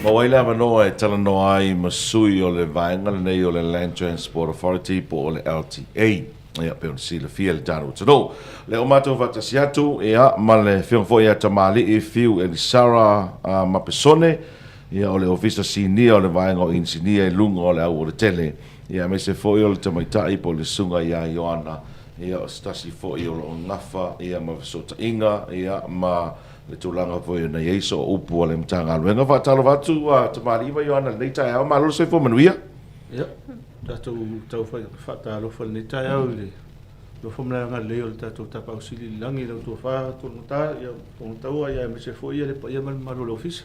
Mawaila manoa e talanoa ai masui o le vaenga nei o le Land Transport Authority po o le LTA. Ia pe on sila fia le tanu tano. Le o matou vatasi atu ia ma le whiongfo ia tamali i fiu e li Sara Mapesone. Ia o le ofisa sinia o le vaenga o insinia i lunga o le au o le tele. Ia me se fo i o le tamaitai po le sunga ia Ioana. Ia o stasi fo i o le ngafa ia ma vasota inga ia ma le tulanga fo i na yeso o upu o le mtanga aluenga fa talo vatu tamali iwa Ioana le neitai au ma lolo se fo manuia. Ia, tatou tau whata alofa le neitai au le lo fomla nga leo le tatou tapa usili langi lau tua wha tonata ia tonataua ia me se fo ia le pa ia malo le ofisa.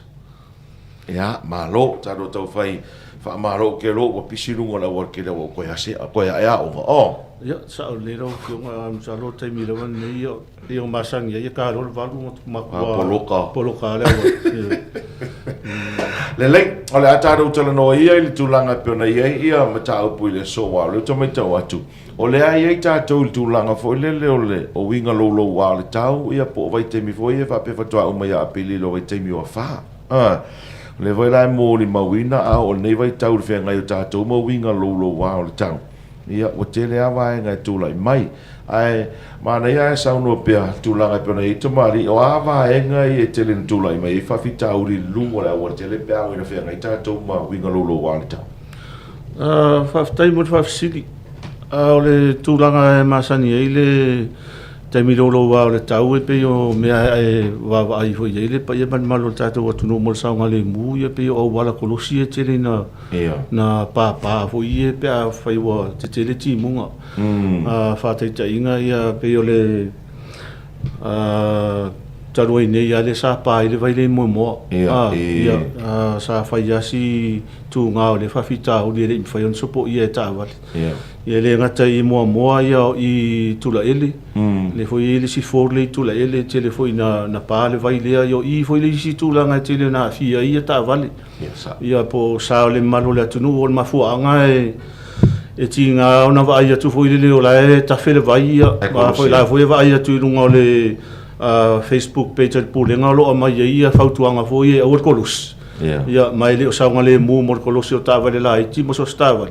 Ia, malo, tado tau fai fa malo ke lo wa pisilunga la wa ke lo ko ya se ko ya ya o. Ia, sa o le ro ki nga sa lo tai mi lo nei io masang ia ka lo valu ma poloka le le ole ataro Talanoa ia le tulanga pena ia mata upu le so wa le tomata watu. Ole ai tatou tulanga fo le o winga lo wa le tau ia po vai te mi fo ia fa pe fa tua uma ia apili lo vai te mi wa fa. Le vai lai mo ni mawina a o nei vai tau le ngai tatou mo winga lo wa le tau. Ia o tele ava ngai tu lai mai. Ai mana ia sa no pe tulanga pena i tomari o ava ngai e tele tu lai mai fa fita uri lungo la o tele pe a ina fe ngai tatou ma winga lo wa le tau. Fa tai mo fa sili. O le tulanga e masani e le taimi lolo wa o le tau e pe o mea e wa ai hoi e le pa ia man malo tatou atu no mo saunga le mu e pe o wala kolosi e tele na pa fo i e pe a fai wa te tele ti munga fa te tainga ia pe o le taroi nei ale sa pa ile vai le mo ia sa fai asi tu nga o le fa fita o le fai on sopo ia ta vale ia le ngata i mo ia i tula ele le foi ele si for le tula ele tele foi na pa le vai le ia i foi le si tula nga tele na fia ia ta vale ia po sa le malo le tunu o ma fu anga e tinga ona vai tu foi le o la e ta fele vai ia ma foi la foi vai tu lunga le Facebook page Pulega lo mai ia fautuanga foi e o kolus ia mai le saunga le mu mo kolus o tava le lai ti mo so stava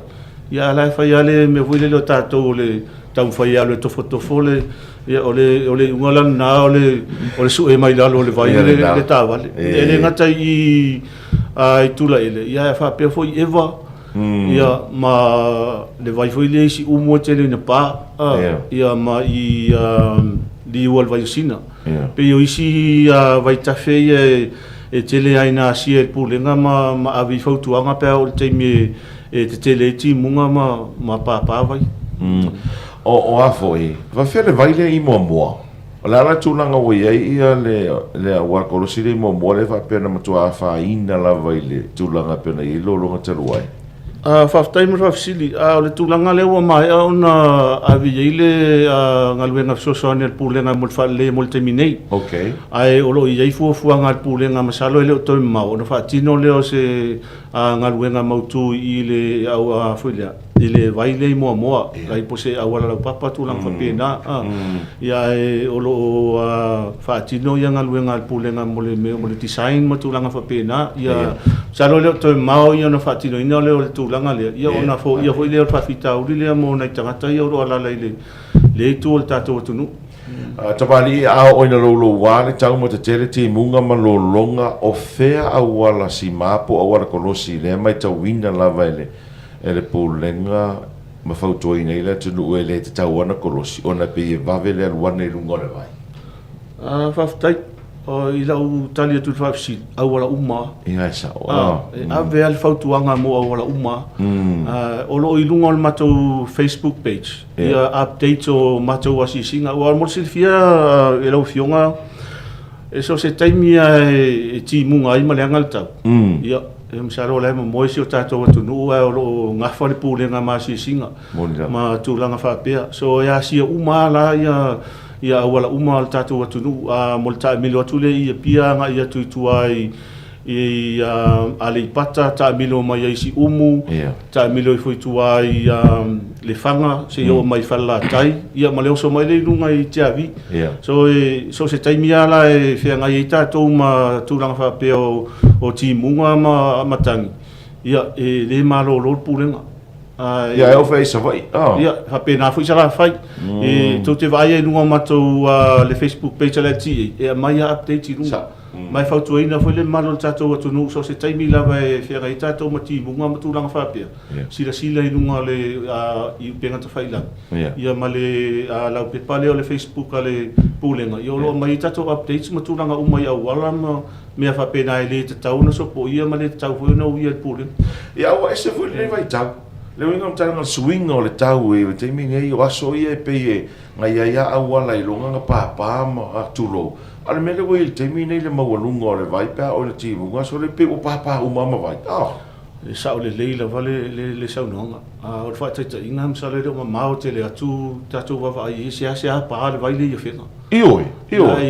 ia la fa ia le me voi le tato le tau fa ia le to fotofole ia ole ngala na ole su e mai la le vai le tava le ngata i ai tula ele ia fa pe foi eva ia ma le vai foi le si umo tele na pa ia ma i di wal vai sina pe yo isi vai tafe e tele ai na si e Pulega ma avi fautuanga pe o te me e te tele ti munga ma pa vai o afoi va fele vai le i mo la tulanga o ia le wa kolosi le mo le fa pena matua fa ina la vai le tulanga pena i lo longa te ruai fa time fa sili le tulanga le wa mai ona avi ile ngalwenga sosone Pulega mo fa le mo terminate okay ai o lo i fu ngal Pulega masalo le to ma ona fa tino le o se ngalwenga mautu ile au fulia ile vai le mo ai po se awala la papa tulanga fa pena ia o lo fa tino ia ngalwenga Pulega mo le design mo tulanga fa pena ia salo le to ma ia no fa tino ina le tulanga le ia ona fo ia foi le fa fita uri le mo na tangata ia ro ala le tu o tato tunu tabali a o ina lo wa le tau mo te tele ti munga ma lo longa o fea a wala si mapo a wala kolosi le mai tau winga lava ele Pulega ma fauto ina ile tunu ele te tau ana kolosi ona pe vave le wana i lunga le vai fa ftai o ila u tali tu fa si a wala uma ia sa a ve al fautuanga mo a wala uma o lo i lunga o matou Facebook page ia update o matou asi singa o mo silfia ela o fionga e so se taimia e ti munga i malenga tau ia e msaro le mo si o tato tu no o lo ngafa le Pulega ma si singa ma tulanga fa pe so ia si uma la ia wala uma al tato tu no mo ta milo tu le ia pia nga ia tu ai i ale pata ta milo mai ai si umu ta milo foi tua i le fanga se yo mai falla tai ia ma le so mai le lunga i tiavi so se tai miala e fe nga i ta to ma tu lang fa pe o ti munga ma tangi ia e le malo lo pulenga ia o fai sa vai ia ha pe na foi sala fai e to te vai e lunga ma to le Facebook page la ti e mai update lunga mai fautu ina foi le malo tato atu no so se taimi lava e fera i tato mati bunga matu langa fapia sila i lunga le i penga ta faila ia male la pe pale o le Facebook ale pulenga yo lo mai tato updates matu langa umai au wala me fa pena ele tau no so po ia male tau foi no ia pulen ia o ese foi le vai tau le winga tanga swing o le tau e taimi nei o aso ia pe ngai ia au wala i longa pa ma tulo ale mele wei te mi nei le mawalunga o le vai pea o le timu nga so le pe o papa o mama vai le sa o le leila vale le saunonga o le whaitaita inga hamsa le reo mamao te le atu tatou wawa i ese pa le vai le ia whenga ioi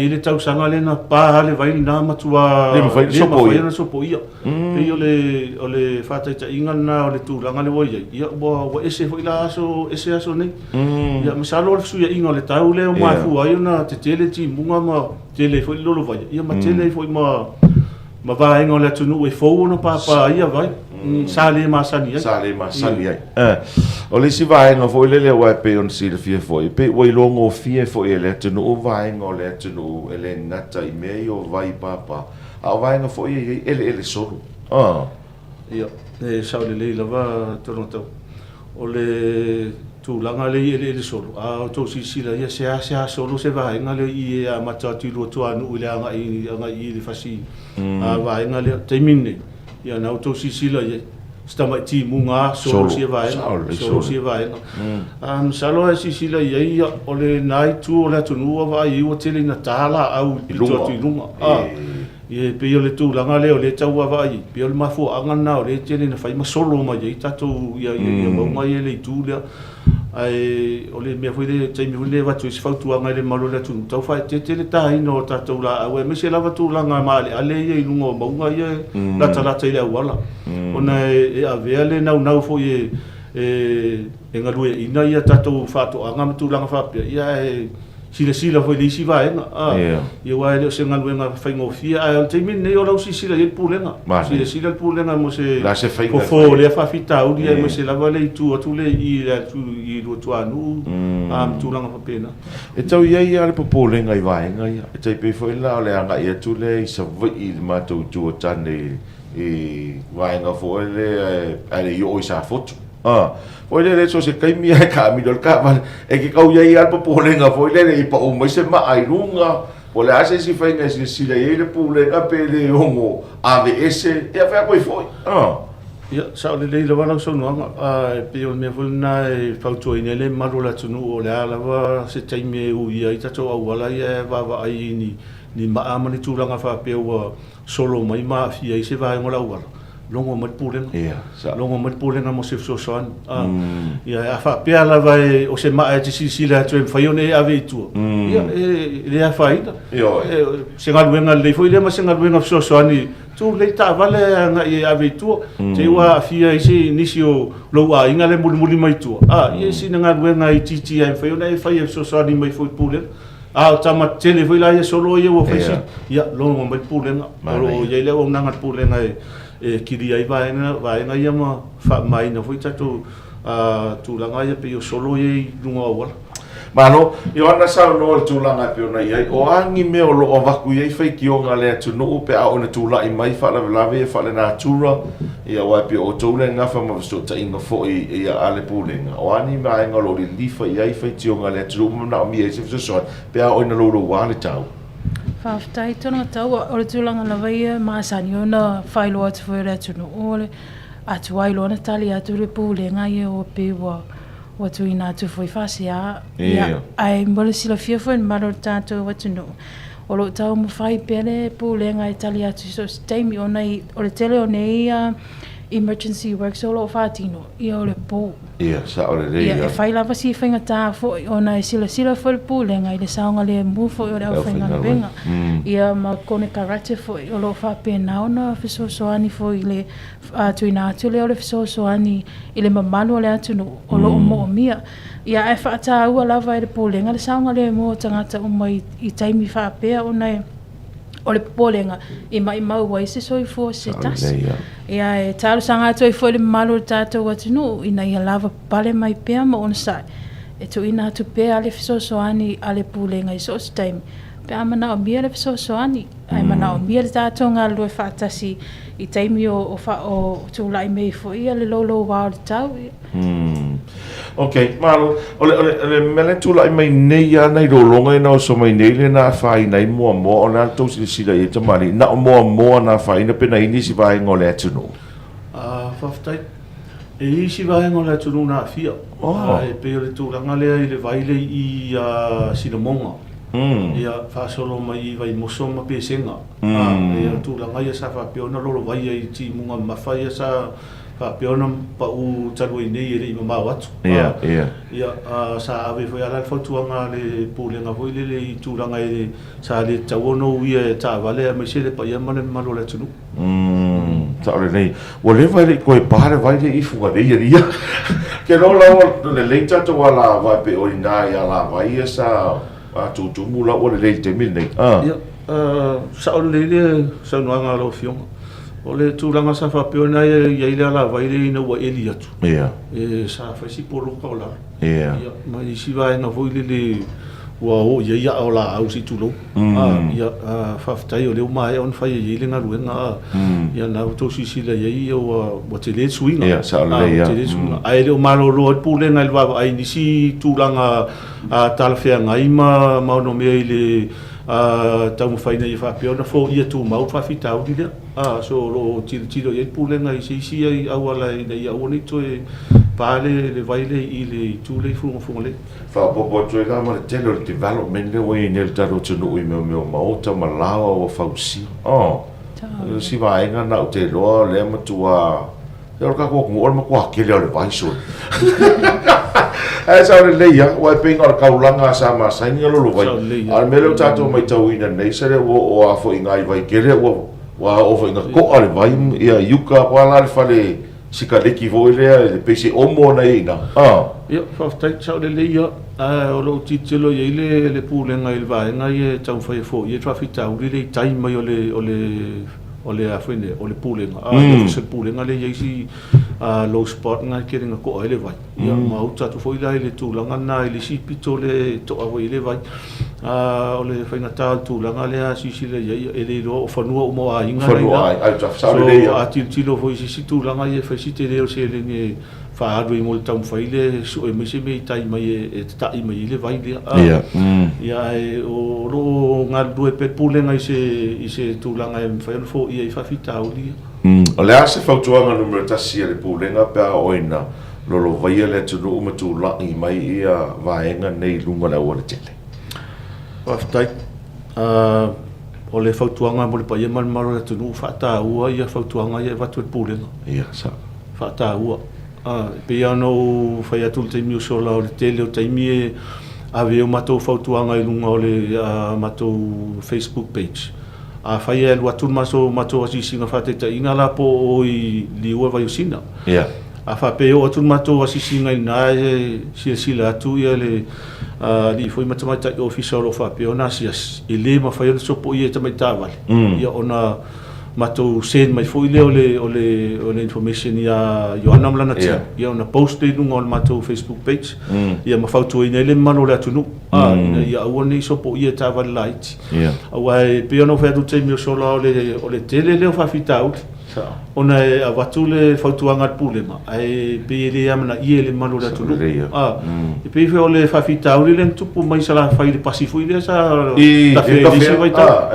i le tau sanga le na pa le vai na matua le mawhai na sopo ia pe o le whaitaita inga na o le tūranga le wai ia wa ese fo ila aso ese aso nei ia masalo le suia inga o le tau le o mafu ai na te tele ti munga ma tele fo lolo vai ia ma tele fo ma va inga o le tunu e fo no papa ia vai sale ma sani ai o le si vai no fo le wa pe on si le fie fo pe o longo fie fo le tunu vai ngo le tunu ele ngata i me o vai papa a vai no fo ele solo ia e sa le lava toronto o le tu langa le ele solo a to si la ia se solo se vai nga le i a mata tu lo tu anu le anga i le fasi a vai nga le temine ia na to si la ia sta mai ti munga solo si vai salo si la ia o le nai tu o le tu no vai o tele na tala au pito tu lunga e pe o le tu langa le o le tau vai pe o le mafo anga na o le tele na fai ma solo ma ia tatu ia mo mai le tu le ai o le mea foi le taimi le watu i sifautu anga le malo le tunu tau fai te le tahi no tatou la au e mese lava tu langa maale ale i lunga o maunga i lata i le awala ona e avea le nau foi e ngalue ina ia tatou fato anga matu langa fapia ia sila foi le isi vaenga ia wa le se ngalue nga fai ngofia ai o taimi nei o lau sila i pulenga sila pulenga mo se fo le fafita uri ai mo se lava le tu atu le i tu anu tu langa papena e tau ia ale popolenga i vaenga ia e tai pe foi la le anga ia tu le sa vai i matou tu tane e vaenga fo le ale yo i sa foto foi le so se kai mi ka mi dol ka e ke kau ia al popolenga foi le i pa o mai se ma ai lunga o le ase si fai ngai si le pulenga pe le ongo AVS e fa poi foi ia sa le lava so no pe o me volna e fauto in le marola tunu o le ala se taimi u ia i tato au wala ia va ai ni ma amani tulanga fa pe o solo mai ma fia i se va ngola wala longo mat pulenga longo mat pulenga mo se so ia a fa pe ala vai o se ma e si la tu fai one ave tu ia le a fai se ngaluenga le foi le ma se ngaluenga so ni tu le ta vale nga i ave tu te wa fia i se inisio lo a inga le muli mai tu ia si ngaluenga i titi ai fai one fai so ni mai foi pulenga tama tele foi la ia solo ia o fai ia longo mat pulenga lo ia le o nanga pulenga e kiri ai vaenga ia ma fa mai na foi tatu tu langa ia pe solo ia lunga wala mano io ana sa no tu langa pe ona ia o angi me o lo vaku ia fai ki onga le tu no pe a ona tu la i mai fa la ve fa le natura ia wa pe o tu le nga fa ma so ta inga fo ia ale pulenga o ani mai nga lo li fa ia fai ti onga le tu na mi e se so pe a ona lo wa le tau Whaftai tona tau o le tūlanga la vai maasani o na whailo atu fwoi re atu no o le atu wailo na tali atu le pūlenga i o pe wa tu ina atu fwoi whasi a ai mwale sila fia fwoi maro tātou watu no o lo tau mo whai pele pūlenga i tali atu so teimi o nei o le tele o nei emergency work so lo fatino ia o le po ia sa o le ia e fai lava si whainga tā fo ona e sila fo le Pulega i le saonga le mu fo i o le au whainga na benga ia ma kone karate fo i o lo whapena ona fisosoani fo i le tuina atu le o le fisosoani i le mamanu o le atunu o lo mo mia ia e whaata ua lava i le Pulega le saonga le mo tangata umai i taimi whapea ona e o le Pulega i mai mau wai se soi fo se tasi ia e talu sanga atu i fo le malu le tātou atunu ina ia lava pale mai pea ma ona sai e tu ina atu pea le fisosoani a le Pulega i so se taimi pea mana o mia le fisosoani ai mana o mia le tātou ngā lue whaatasi i taimi o tūlai mei fo ia le lolo wao le tau Okay, malo, ole mele tula I mai nei ana I rolonga ina o so mai nei le na whai nei mua o na tau sila I tamari na o mua na whai na pena ini si vai ngole atunu whaftai e isi vai ngole atunu na fia e pe o le tūlanga lea I le vaile I Sinamonga ia whasolo mai I vai moso ma pe senga e tūlanga ia sa whapeona lolo vai I ti munga mawhai ia sa Papiona pa u talu nei ele I mamau atu. Ia sa ave foi ala fautuanga le Pulega foi le tūranga ele sa le tawono ia ta vale me se le pa ia mane malo le tunu. Ta ore nei. O le vai le koe pare vai le I fuga de ia. Ke no la le leita to wala vai pe orina ia la vai sa tu mula o le te mil nei. Ia sa o le sa noanga lo fionga. O le tūranga sa whapeona ia ile ala vaire ina ua eli atu. E sa whaisi polo kaola. Ma I siwa ena voile le ua o ia o la au si tūlo. Ia whaftai o leo mai on whai ia ile ngā ruenga. Ia nā utosi sila ia o te le suinga. Ia sa ole ia. Ai leo malo loa Pulega il wawa ai nisi tūranga talawhea ngai ma ono mea I le tau mawhaina I whapeona fo ia tū mau whawhitau ni lea. So lo tiro ia Pulega I seisi ai au ala I au ni toe pale le vaile I le tūle funga le. Whapopo tue la ma le tele o le development le wei ne le taro tunu I meo maota ma lawa o whausi. Si vaenga na o te loa le matua e ora ka kua ngor ma kua kele o le vaisol. E sa le leia, wai penga o kaulanga sa ma saini o lo vai. Al mele o tato mai tau ina nei sere o afo I ngai vai kele wa o inga ko ale vai ia yuka kwa la fale sika leki voi le pese omo na ina ia whaftai sa le leia o lo titelo ia le Pulega I vaenga ia tau whai fo ia trafitau le tai mai o le afine o le Pulega ia Pulega le ia si low spot ngai keringa ko ele vai ia mau tatu foi la le tūlanga na le sipito le to avo ele vai o le whainga tāl tūlanga le a sisi le ia ele ro o whanua o moa inga so a tilo foi sisi tūlanga ia whaisite leo se le nge whaadu I mo le tau mwhaile so e mese me tai mai e tai mai le vai lea ia o ro ngā due pe Pulega I se tūlanga e mwhaile fo ia I whawhitau lia o le ase fautuanga numero tasi le Pulega pea oina lolo vaia le tunu umatulai mai ia vaenga nei lunga le ua le tele. Whaftai, o le fautuanga mo le paia malo le tunu whata ua ia fautuanga ia watu le Pulega. Ia, sa. Whata ua. Pea no whai atu le taimi o sola o le tele o taimi e ave o matou fautuanga I lunga o le matou Facebook page. Whai e lua tun matou asisinga whateta inga la po o I liua vai o sina. Ia. Whape o atun matou asisinga I nā e sila atu ia le li foi matamata I official o whape o nasias. I le ma whai o le sopo I e tamaita wale. Ia ona matou sen mai foi le o le information ia Ioana Mlana tia. Ia ona post I lunga o le matou Facebook page. Ia mawhautua I le malo le atunu. Ia ua nei sopo I e tā wale laiti. Awa e pia no whai atu teimi o sola o le tele leo whawhitau. Ona e awatu le fautuanga Pulega ai pe le amana I le malo le tulu e pe o le whawhitau le tupu mai sala whai le pasifu le sa tawhi vai ta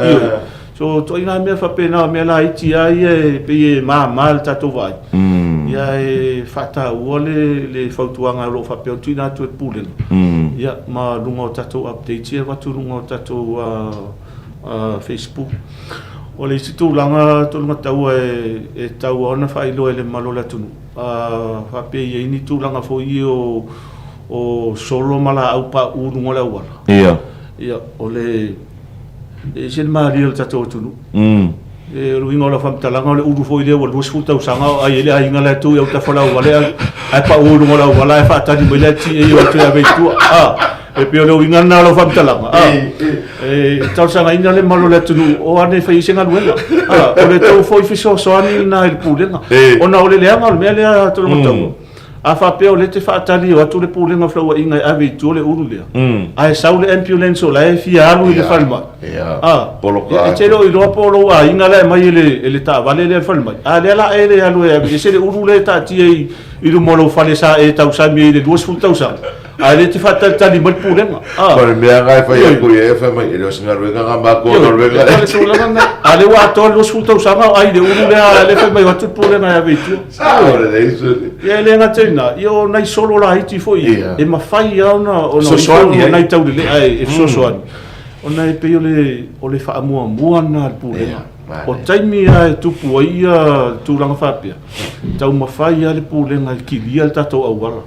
so to ina mea whapena mea la iti ai e pe mal tato vai ia e whata ua le fautuanga lo whapeo tuina atu e Pulega ia ma lunga o tato update ia watu lunga o tato Facebook o le situlanga tolunga tau e tau ona whailo e le malola tunu. Whape i ini tūlanga fo i o solo mala au pa urunga le awara. Ia, o le e sen maari o tato tunu. E ruinga o la whamtalanga o le uru fo i lea o luas futa usanga ai ele ai ngala tu au ta whalau wale ai pa urunga le awara e whaatani mai le ti e o te aveitua. E pio leo inga na lo whamtalanga. Tau sanga ina le malo le tunu o ane whai senga luenga. O le tau foi fiso soani na il pulenga. O na o le leanga o le mea lea tolonga tau. A whapea o le te whaatali o atu le pulenga flaua inga e awe tu o le uru lea. A sau le ambulance o la e fia alu i le whalmai. Poloka. E te leo i roa polo a inga le mai e le ta vale le whalmai. A le ala e le alu e awe. E se le uru le ta tia i rumolo whale sa e tau sami e le 2 tau sa. A le te whaatali mai pulenga. Pare mea ngai whai aku i e whamai e reo singa ruenga ngā mako o ruenga. A le wā toa 2 tau sa ai le uru le a le whamai watu pulenga e awe tu. Ore reisu. Ia le ngataina, ia nai solo la hiti foi. E mawhai au na o nai tau le ai e sosoani. O nai pe o le whaamua muana pulenga. O taimi a e tupu a ia tūranga whapea. Tau mawhai a le pulenga i kilia le tatou au wala.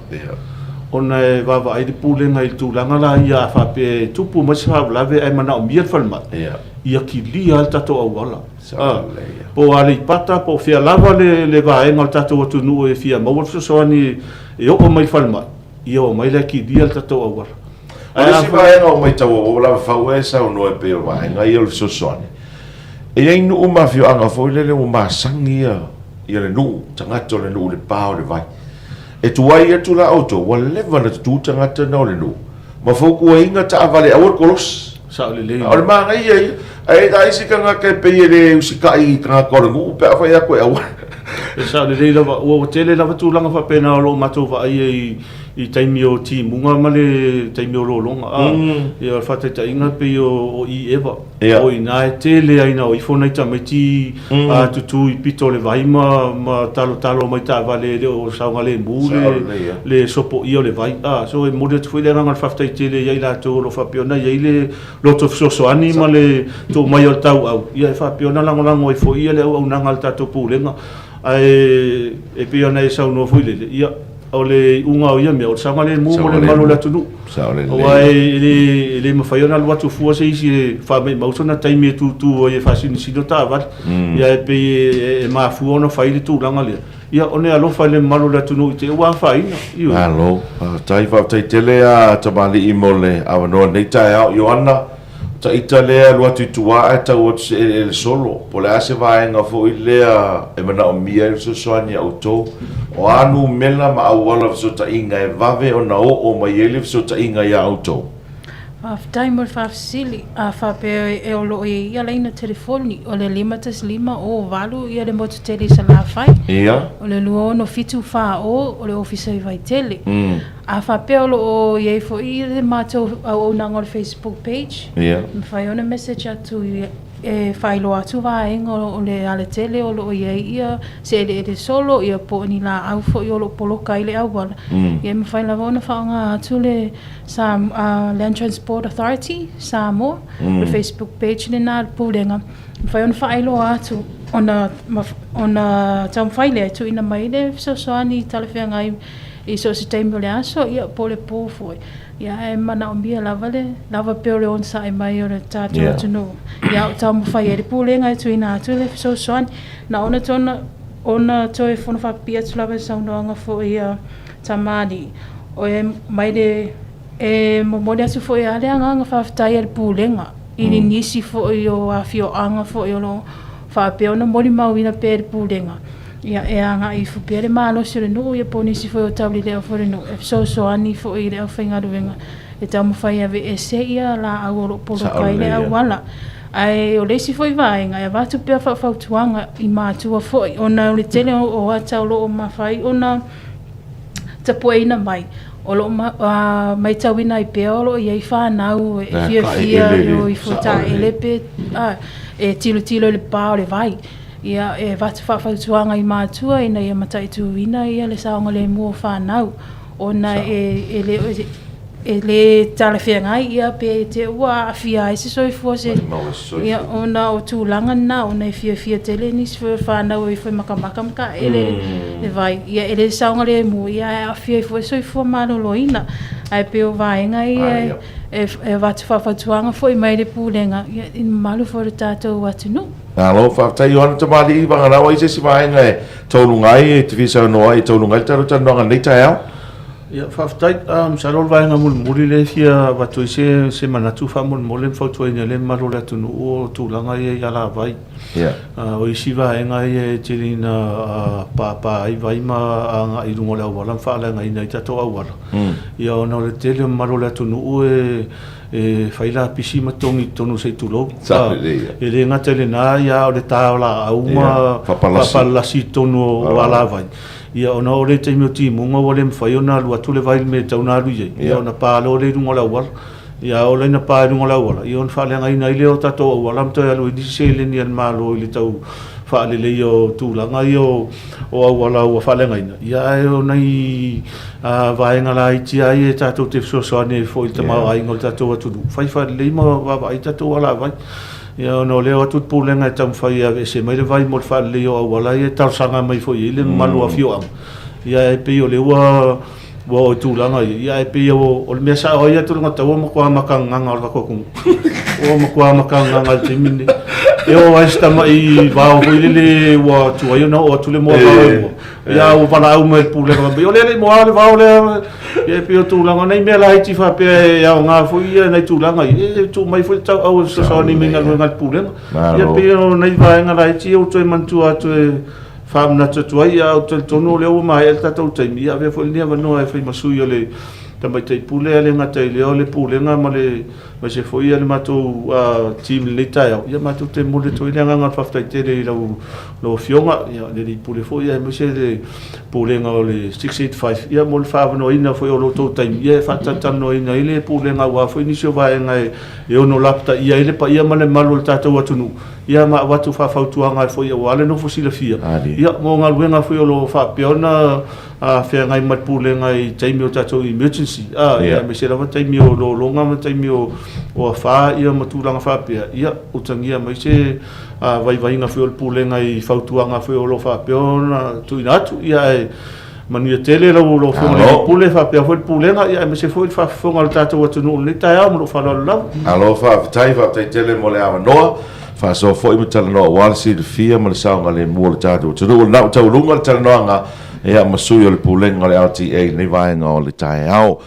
O nai wawa ai le pulenga i tūranga la ia a whapea tupu masi whaavlawe ai mana o mia le whalmat. Ia kilia le tatou au wala. Po ale i pata, po fia lava le vaenga le tatou atu nuu e fia maua fisosoani e o mai whalma. Ia o mai le kilia le tatou au wala. Ale si vaenga o mai tau o lava whau e sa o noe pe o vaenga i o le fisosoani. E ei nuu mawhio anga fo lele o maasangi ia le nuu, tangato le nuu le pāo le vai. E tuai e tu la auto, wa leva na tu tangata na o le nuu. Ma foku e inga ta avale awar kolos. Sa o le lei. O le maa ngai ai da isi kanga ke pe le usikai kanga korengu pe fa ya ko e awar. E sa o le lei lava o tele lava tu langa fa pena o lo matou va ai I taimi o ti munga male taimi o rolonga. E al fata ta inga pe o I eva. O I na e tele aina o I fona I tameti a tutu I pito le vai ma talo mai ta vale le o saunga le mule le sopo I o le vai. So e mode tu le ranga fafta I tele ia la to lo fa piona ia le lo to so anima le to mai o tau au. Ia fa piona lango I fo ia le o nanga al tato pulenga. Ai e piona e sau no foi le ia o le unga o ia mea o sanga le mo le malo la tunu o ai le mafaiona lo atu fua se isi fa me mausona taimi tu o e fasini sino tava ia pe e mafu ona fai le tu langa le ia one alo fa le malo la tunu te wa faina io alo tai fa tai tele a tabali I mole a no nei tai au Joanna ta Italia lo atu tua e ta o el solo po le ase vai nga fo Ilea e mana o mia so soani auto o anu mela ma awala so ta inga e vave o na o mai ele so ta inga ia auto time of silly fa pe e o lo ia leina telefoni o le lima o valu ia le moto tele sa la fai ia o le luo no fitu fa o le office vai tele a fa pe o lo ia fo I le mato o na ngol Facebook page ia fai ona message atu e failo atu vaenga o le ale tele o lo ia se le solo ia po ni la au fo I o lo poloka I le au wala ia me fai lava ona whaonga atu le Land Transport Authority Samoa le Facebook page le nā Pulega me fai ona whailo atu ona tau whaile atu ina mai le soani talawhia ngai I so se taimi le aso ia po le po foi ia e mana o mia lava peo le on sa e mai o le tātou atunu ia o tau mawhai e le Pulega tu ina atu le soani na ona tona ona toi whona whapia tu lava saunoanga fo ia tamani o e mai le e momode atu fo ia le anga whaftai e le Pulega I ni nisi fo I o awhio anga fo I o lo whapea ona mori mauina pe le Pulega ia e anga I fupia le malo se le nuu ia po nisi fo I o tauli leo fo le nuu e soani fo I le au whainga ruenga e tau mawhai ave e se ia la au oro polo kai le au wala ai o leisi foi vaenga ia watu pia whautuanga I mātua foi ona o le tele o atau lo o mawhai ona tapueina mai o lo mai tauina I pea o lo I whanau e fia o I futa e lepe e tilo le pā o le vai ia e watu whautuanga I mātua ina ia matai tuina ia le saonga le mua whanau ona e le le tala whengai ia pe te ua awhia se soifua se ia ona o tūlanga na ona i whia tele ni se whanau i whai makamaka maka ele vai ia ele saunga le mu ia a whia i whai soifua maloloina ai pe o vaenga ia e watu whawhatuanga fo i mai le Pulega ia in malu fo le tātou watu nu alo whaftai o ana tamali i wangarawa i se si vaenga e taulungai e te visa noa i taulungai taro tanoanga nei tai au ia whaftai salol vaenga mulmuli le fia watu i se manatu wha mulmuli mwhautuaina le maro le atunu o tūlanga i ala vai o i si vaenga i te rina pāpā ai vai ma anga i rungo le awala mwhaalenga ina i tato awala ia ona o le tele maro le atunu o e whaila pisi matongi tonu sei tūlou e le ngata le nā ia o le tāola auma papalasi tonu o ala vai ia ona o le taimi o timunga o le mwhai ona lua tule vai me tauna alu iei ia ona pālo le rungo la wala ia o le na pā rungo la wala ia ona whaaleanga ina i leo tato o wala mtoi alu i dise le ni an malo i le tau whaalele i o tūlanga i o awala o whaaleanga ina ia e ona i vaenga la i tia i e tato te fsosoane fo i tamau ainga o tato atunu whai le ma wawa i tato ala vai ia ona leo atu Pulega e tam fai ave se mai le vai mo fa le o wala e tal sanga mai foi ile malu afio ia e pe o le wa tūlanga ia e pe o le mesa o ia tu ngata o mo kwa makanga ngala ko ku o mo kwa makanga ngal timini e o esta mai va o ile wa tu ai no o tu le mo va ia o vala o me Pulega o le mo ale va o le e pe o tūlanga nei me la iti fa pe ia nga foi ia nei tūlanga e tu mai foi tau o so ni minga ngal Pulega ia pe o nei va nga la iti o tu mantu atu famna tu ai o tonu le o mai el tatou taimi ia ve foi ni vano e foi masui o le tamai tai Pulega le ngata i le Pulega ma le ma se foi le matou team le tai ia matou te mole to ile nga faftai te le lo fionga ia le Pulega foi ia mo se le Pulega o le 685 ia mo le favano ina foi o lo to taimi ia fatatano ina ile Pulega wa foi ni se vai nga e ono lapta ia ile pa ia ma le malu le tatou atunu ia ma watu whawhautuanga e foi o ale no fosila fia ia mo ngā luenga foi o lo whapeona whea ngai mat Pulega i taimi o tatou emergency ia me se rawa taimi o lo longa ma taimi o a wha ia matulanga whapea ia utangia mai se vai nga foi o Pulega i whautuanga foi o lo whapeona tuina atu ia e manuia tele lo whonga Pulega whapea foi Pulega ia me se foi whafonga le tatou atunu le tai au mo lo whalalo lau alo whaftai tele mo le awa noa fa so foi mo Talanoaga wala si de fia mo le saunga le mo le tatou tunu na tau lunga le Talanoaga e a masui o le Pulega le RTA nei vaenga o le tai au